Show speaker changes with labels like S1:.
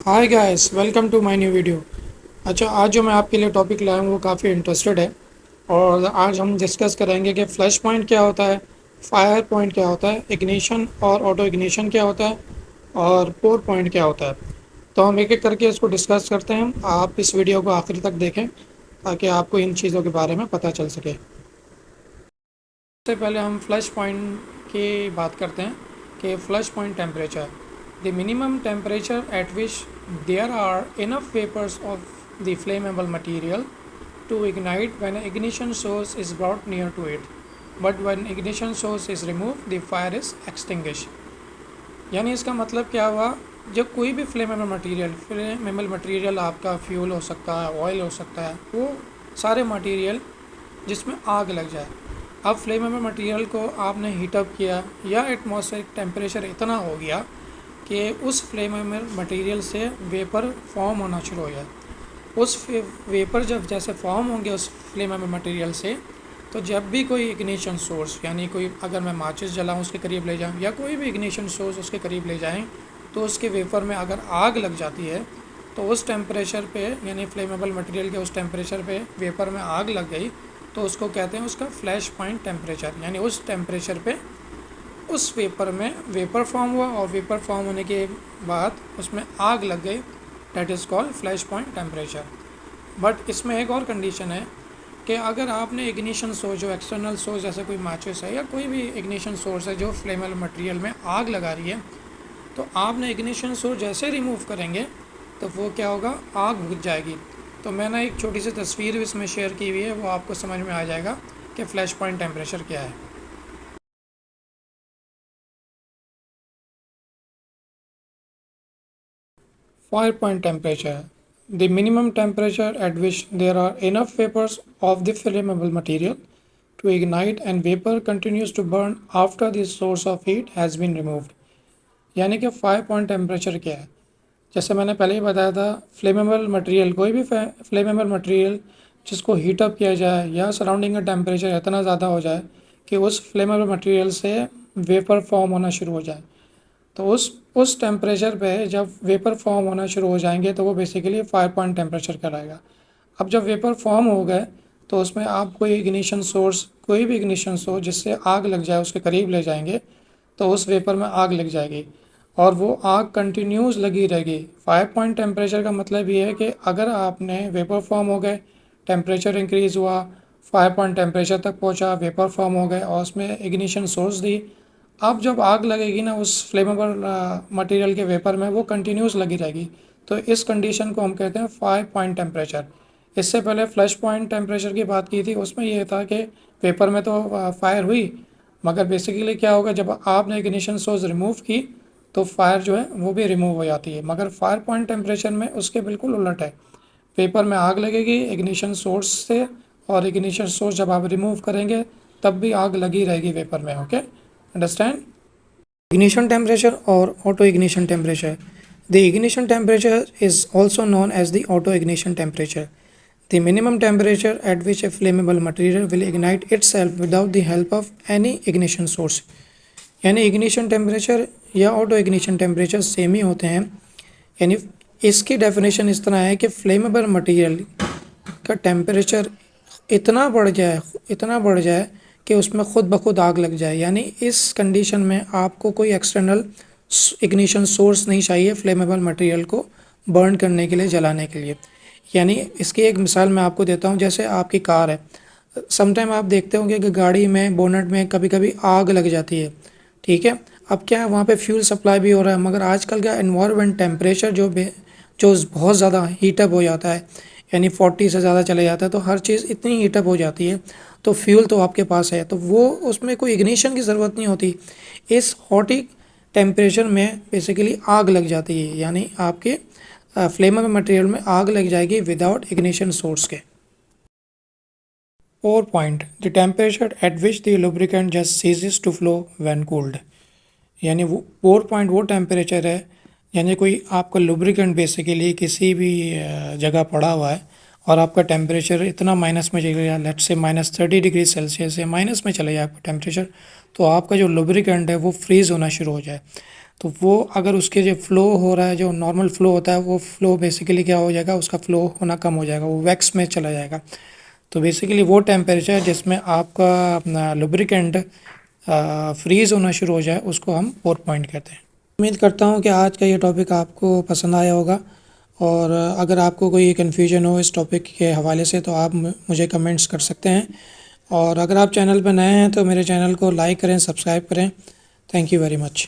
S1: Hi guys, welcome to my new video. अच्छा, आज जो मैं आपके लिए टॉपिक लाया हूँ वो काफ़ी इंटरेस्टेड है। और आज हम डिस्कस करेंगे कि फ्लैश पॉइंट क्या होता है, फायर पॉइंट क्या होता है, इग्निशन और ऑटो इग्निशन क्या होता है, और पोर पॉइंट क्या होता है। तो हम एक एक करके इसको डिस्कस करते हैं। आप इस वीडियो को आखिर तक देखें ताकि आपको इन चीज़ों के बारे में पता चल सके। सबसे पहले हम फ्लैश पॉइंट की बात करते हैं कि flash point temperature, the minimum temperature at which there are enough vapours of the flammable material to ignite when ignition source is brought near to it, but when ignition source is remove the fire is extinguish. यानी इसका मतलब क्या हुआ, जब कोई भी flammable material आपका fuel हो सकता है, ऑयल हो सकता है, वो सारे मटेरियल जिसमें आग लग जाए। अब फ्लेमेबल मटेरियल को आपने हीटअप किया या एटमॉस्फेरिक टेम्परेचर इतना हो गया कि उस फ्लेमेबल मटेरियल से वेपर फॉर्म होना शुरू हो जाए। उस वेपर जब जैसे फॉर्म होंगे उस फ्लेमेबल मटेरियल से, तो जब भी कोई इग्निशन सोर्स, यानी कोई अगर मैं माचिस जलाऊँ उसके करीब ले जाऊँ या कोई भी इग्निशन सोर्स उसके करीब ले जाएँ, तो उसके वेपर में अगर आग लग जाती है तो उस टेम्परेचर पे, यानी फ्लेमेबल मटेरियल के उस टेम्परेचर पे वेपर में आग लग गई तो उसको कहते हैं उसका फ्लैश पॉइंट टेम्परेचर। यानी उस टेम्परेचर पे उस वेपर में वेपर फॉर्म हुआ और वेपर फॉर्म होने के बाद उसमें आग लग गई, that is called flash point temperature. But इसमें एक और कंडीशन है कि अगर आपने इग्निशन सोर्स, जो एक्सटर्नल सोर्स जैसे कोई माचिस है या कोई भी इग्निशन सोर्स है जो फ्लेमेबल मटेरियल में आग लगा रही है, तो आपने इग्निशन सोर्स जैसे रिमूव करेंगे तो वो क्या होगा, आग बुझ जाएगी। तो मैंने एक छोटी सी तस्वीर इसमें शेयर की हुई है, वो आपको समझ में आ जाएगा कि फ्लैश पॉइंट टेम्परेचर क्या है। Fire point temperature, the minimum temperature at which there are enough vapours of the flammable material to ignite and vapor continues to burn after the source of heat has been removed। यानी कि fire point temperature क्या है, जैसे मैंने पहले ही बताया था, flammable material, कोई भी फ्लेमेबल मटेरियल जिसको हीटअप किया जाए या सराउंडिंग का टेम्परेचर इतना ज़्यादा हो जाए कि उस फ्लेमेबल मटेरियल से वेपर फॉर्म होना शुरू हो जाए, तो उस टेम्परेचर पे जब वेपर फॉर्म होना शुरू हो जाएंगे तो वो बेसिकली फायर पॉइंट टेम्परेचर कहलाएगा। अब जब वेपर फॉर्म हो गए तो उसमें आप कोई इग्निशन सोर्स, कोई भी इग्निशन सोर्स जिससे आग लग जाए उसके करीब ले जाएंगे तो उस वेपर में आग लग जाएगी और वो आग कंटिन्यूस लगी रहेगी। फायर पॉइंट टेम्परेचर का मतलब ये है कि अगर आपने वेपर फॉर्म हो गए, टेम्परेचर इंक्रीज़ हुआ, फायर पॉइंट टेम्परेचर तक पहुंचा, वेपर फॉर्म हो गए और उसमें इग्निशन सोर्स दी, अब जब आग लगेगी ना उस फ्लेमेबल मटेरियल के वेपर में, वो कंटिन्यूस लगी रहेगी। तो इस कंडीशन को हम कहते हैं फायर पॉइंट टेम्परेचर। इससे पहले फ्लैश पॉइंट टेम्परेचर की बात की थी, उसमें ये था कि वेपर में तो फायर हुई, मगर बेसिकली क्या होगा, जब आपने इग्निशन सोर्स रिमूव की तो फायर जो है वो भी रिमूव हो जाती है। मगर फायर पॉइंट टेम्परेचर में उसके बिल्कुल उलट है, वेपर में आग लगेगी इग्निशन सोर्स से, और इग्निशन सोर्स जब आप रिमूव करेंगे तब भी आग लगी रहेगी वेपर में। Okay, understand. Ignition temperature or auto ignition temperature. The ignition temperature is also known as the auto ignition temperature, the minimum temperature at which a flammable material will ignite itself without the help of any ignition source। यानी ignition temperature या auto ignition temperature same ही होते हैं। यानी इसकी definition इस तरह है कि फ्लेमेबल मटेरियल का टेम्परेचर इतना बढ़ जाए कि उसमें ख़ुद ब खुद आग लग जाए। यानी इस कंडीशन में आपको कोई एक्सटर्नल इग्निशन सोर्स नहीं चाहिए फ्लेमेबल मटेरियल को बर्न करने के लिए, जलाने के लिए। यानी इसकी एक मिसाल मैं आपको देता हूँ, जैसे आपकी कार है, समटाइम आप देखते होंगे कि गाड़ी में बोनट में कभी कभी आग लग जाती है, ठीक है। अब क्या है, वहाँ पे फ्यूल सप्लाई भी हो रहा है, मगर आजकल का एनवायरनमेंट टेम्परेचर जो बहुत ज़्यादा हीटअप हो जाता है, यानी 40 से ज़्यादा चले जाता है, तो हर चीज़ इतनी हीटअप हो जाती है, तो फ्यूल तो आपके पास है, तो वो उसमें कोई इग्निशन की ज़रूरत नहीं होती। इस हॉट टेम्परेचर में बेसिकली आग लग जाती है, यानी आपके फ्लेमेबल मटेरियल में आग लग जाएगी विदाउट इग्निशन सोर्स के। Pour point, the temperature at which the lubricant just ceases to flow when cooled। यानी वो पोर पॉइंट वो टेम्परेचर है, यानी कोई आपका लुब्रिकेंट बेसिकली किसी भी जगह पड़ा हुआ है और आपका टेम्परेचर इतना माइनस में चले गया, लेट्स से -30 डिग्री सेल्सियस या माइनस में चले जाए आपका टेम्परेचर, तो आपका जो लुब्रिकेंट है वो फ्रीज़ होना शुरू हो जाए। तो वो अगर उसके जो फ्लो हो रहा है, जो नॉर्मल फ्लो होता है, वो फ्लो बेसिकली क्या हो जाएगा, उसका फ्लो होना कम हो जाएगा, वो वैक्स में चला जाएगा। तो बेसिकली वो टेम्परेचर जिसमें आपका अपना लुब्रिकेंट फ्रीज़ होना शुरू हो जाए, उसको हम पोर पॉइंट कहते हैं। उम्मीद करता हूँ कि आज का ये टॉपिक आपको पसंद आया होगा, और अगर आपको कोई कन्फ्यूजन हो इस टॉपिक के हवाले से तो आप मुझे कमेंट्स कर सकते हैं। और अगर आप चैनल पर नए हैं तो मेरे चैनल को लाइक करें, सब्सक्राइब करें। Thank you very much.